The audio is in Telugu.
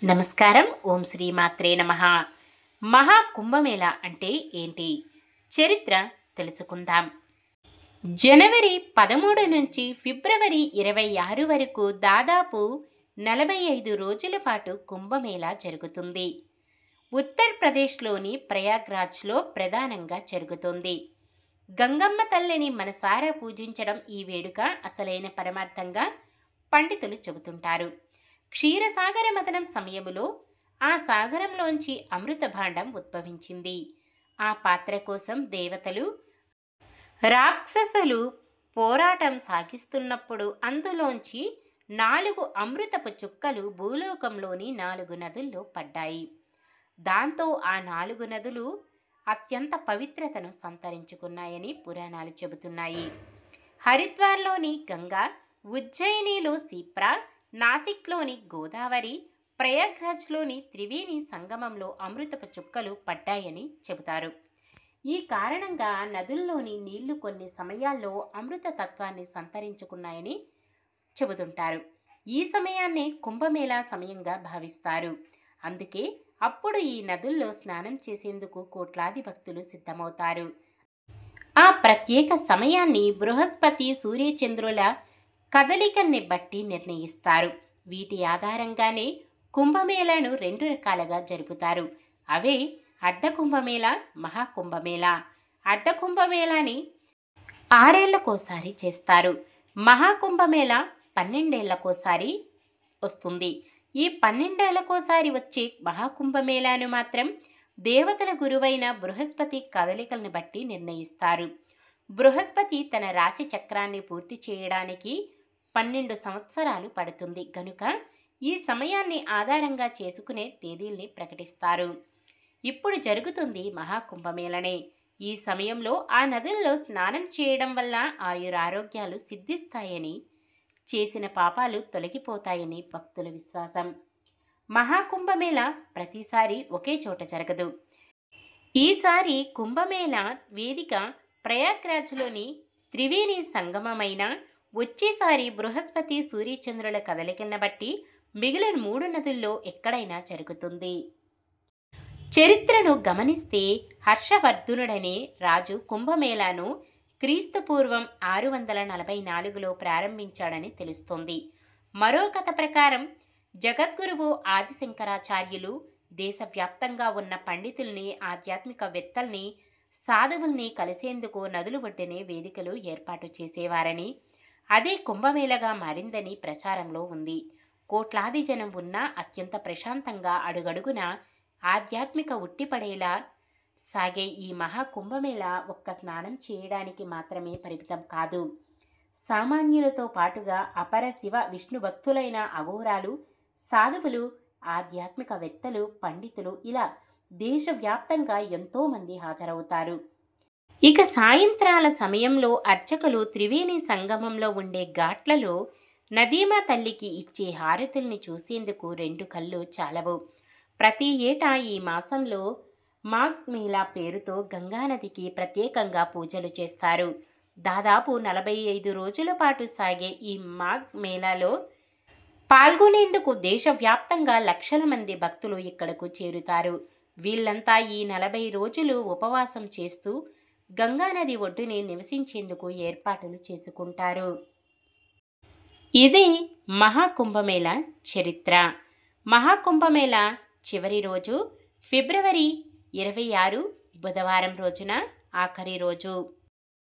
నమస్కారం. ఓం శ్రీ మాత్రే నమః. మహాకుంభమేళ అంటే ఏంటి? చరిత్ర తెలుసుకుందాం. జనవరి 13 నుంచి ఫిబ్రవరి 26 వరకు దాదాపు 45 రోజుల పాటు కుంభమేళా జరుగుతుంది. ఉత్తరప్రదేశ్లోని ప్రయాగ్రాజ్లో ప్రధానంగా జరుగుతుంది. గంగమ్మ తల్లిని మనసారా పూజించడం ఈ వేడుక అసలైన పరమార్థంగా పండితులు చెబుతుంటారు. క్షీరసాగర మథనం సమయములో ఆ సాగరంలోంచి అమృత భాండం ఉద్భవించింది. ఆ పాత్ర కోసం దేవతలు, రాక్షసులు పోరాటం సాగిస్తున్నప్పుడు అందులోంచి 4 అమృతపు చుక్కలు భూలోకంలోని 4 నదుల్లో పడ్డాయి. దాంతో ఆ 4 నదులు అత్యంత పవిత్రతను సంతరించుకున్నాయని పురాణాలు చెబుతున్నాయి. హరిద్వార్లోని గంగా, ఉజ్జయినిలో సిప్రా, నాసిక్లోని గోదావరి, ప్రయాగ్రాజ్లోని త్రివేణి సంగమంలో అమృతపు చుక్కలు పడ్డాయని చెబుతారు. ఈ కారణంగా నదుల్లోని నీళ్లు కొన్ని సమయాల్లో అమృత తత్వాన్ని సంతరించుకున్నాయని చెబుతుంటారు. ఈ సమయాన్నే కుంభమేళా సమయంగా భావిస్తారు. అందుకే అప్పుడు ఈ నదుల్లో స్నానం చేసేందుకు కోట్లాది భక్తులు సిద్ధమవుతారు. ఆ ప్రత్యేక సమయాన్ని బృహస్పతి, సూర్యచంద్రుల కదలికల్ని బట్టి నిర్ణయిస్తారు. వీటి ఆధారంగానే కుంభమేళాను 2 రకాలుగా జరుపుతారు. అవే అర్ధకుంభమేళా, మహాకుంభమేళా. అర్ధకుంభమేళాని 6 ఏళ్లకోసారి చేస్తారు. మహాకుంభమేళా 12 ఏళ్లకోసారి వస్తుంది. ఈ 12 ఏళ్లకోసారి వచ్చే మహాకుంభమేళాను మాత్రం దేవతల గురువైన బృహస్పతి కదలికల్ని బట్టి నిర్ణయిస్తారు. బృహస్పతి తన రాశి చక్రాన్ని పూర్తి చేయడానికి 12 సంవత్సరాలు పడుతుంది గనుక ఈ సమయాన్ని ఆధారంగా చేసుకునే తేదీల్ని ప్రకటిస్తారు. ఇప్పుడు జరుగుతుంది మహాకుంభమేళనే. ఈ సమయంలో ఆ నదుల్లో స్నానం చేయడం వల్ల ఆయురారోగ్యాలు సిద్ధిస్తాయని, చేసిన పాపాలు తొలగిపోతాయని భక్తుల విశ్వాసం. మహాకుంభమేళా ప్రతిసారి ఒకే చోట జరగదు. ఈసారి కుంభమేళా వేదిక ప్రయాగ్రాజ్లోని త్రివేణి సంగమమైన, వచ్చేసారి బృహస్పతి, సూర్యచంద్రుల కదలికలను బట్టి మిగిలిన 3 నదుల్లో ఎక్కడైనా జరుగుతుంది. చరిత్రను గమనిస్తే హర్షవర్ధనుడనే రాజు కుంభమేళాను క్రీస్తుపూర్వం 644లో ప్రారంభించాడని తెలుస్తోంది. మరో కథ ప్రకారం జగద్గురువు ఆదిశంకరాచార్యులు దేశవ్యాప్తంగా ఉన్న పండితుల్ని, ఆధ్యాత్మికవేత్తల్ని, సాధువుల్ని కలిసేందుకు నదులు ఒడ్డునే వేదికలు ఏర్పాటు చేసేవారని, అదే కుంభమేళగా మారిందని ప్రచారంలో ఉంది. కోట్లాది జనం ఉన్నా అత్యంత ప్రశాంతంగా అడుగడుగున ఆధ్యాత్మిక ఉట్టిపడేలా సాగే ఈ మహాకుంభమేళా ఒక్క స్నానం చేయడానికి మాత్రమే పరిమితం కాదు. సామాన్యులతో పాటుగా అపర శివ విష్ణు భక్తులైన అఘోరాలు, సాధువులు, ఆధ్యాత్మికవేత్తలు, పండితులు ఇలా దేశవ్యాప్తంగా ఎంతోమంది హాజరవుతారు. ఇక సాయంత్రాల సమయంలో అర్చకులు త్రివేణి సంగమంలో ఉండే ఘాట్లలో నదీమా తల్లికి ఇచ్చే హారతుల్ని చూసేందుకు 2 కళ్ళు చాలవు. ప్రతి ఏటా ఈ మాసంలో మాఘ్ మేళా పేరుతో గంగానదికి ప్రత్యేకంగా పూజలు చేస్తారు. దాదాపు 45 రోజుల పాటు సాగే ఈ మాఘ్ మేళాలో పాల్గొనేందుకు దేశవ్యాప్తంగా లక్షల మంది భక్తులు ఇక్కడకు చేరుతారు. వీళ్ళంతా ఈ 40 రోజులు ఉపవాసం చేస్తూ గంగానది ఒడ్డునే నివసించేందుకు ఏర్పాట్లు చేసుకుంటారు. ఇది మహాకుంభమేళా చరిత్ర. మహాకుంభమేళా చివరి రోజు ఫిబ్రవరి 26 బుధవారం రోజున ఆఖరి రోజు.